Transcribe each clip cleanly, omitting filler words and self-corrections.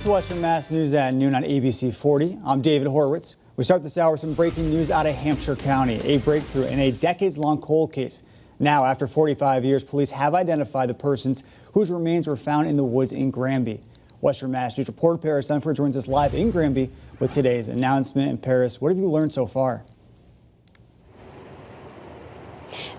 It's Western Mass News at noon on ABC 40. I'm David Horowitz. We start this hour with some breaking news out of Hampshire County, a breakthrough in a decades-long cold case. Now, after 45 years, police have identified the persons whose remains were found in the woods in Granby. Western Mass News reporter Paris Dunford joins us live in Granby with today's announcement. And Paris, what have you learned so far?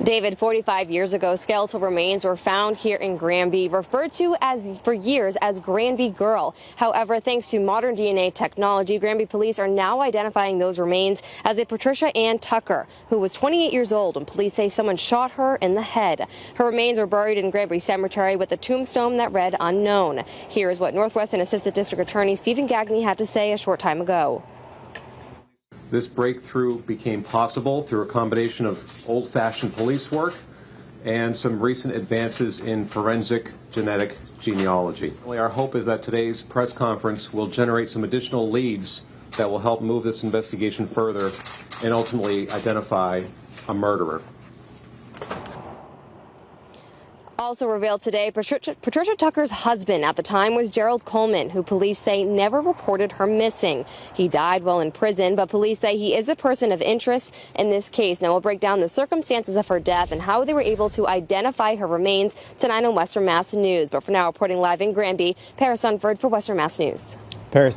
David, 45 years ago, skeletal remains were found here in Granby, referred to for years as Granby Girl. However, thanks to modern DNA technology, Granby police are now identifying those remains as a Patricia Ann Tucker, who was 28 years old, and police say someone shot her in the head. Her remains were buried in Granby Cemetery with a tombstone that read unknown. Here's what Northwestern Assistant District Attorney Stephen Gagne had to say a short time ago. This breakthrough became possible through a combination of old-fashioned police work and some recent advances in forensic genetic genealogy. Our hope is that today's press conference will generate some additional leads that will help move this investigation further and ultimately identify a murderer. Also revealed today, Patricia Tucker's husband at the time was Gerald Coleman, who police say never reported her missing. He died while in prison, but police say he is a person of interest in this case. Now we'll break down the circumstances of her death and how they were able to identify her remains tonight on Western Mass News. But for now, reporting live in Granby, Paris Dunford for Western Mass News. Paris.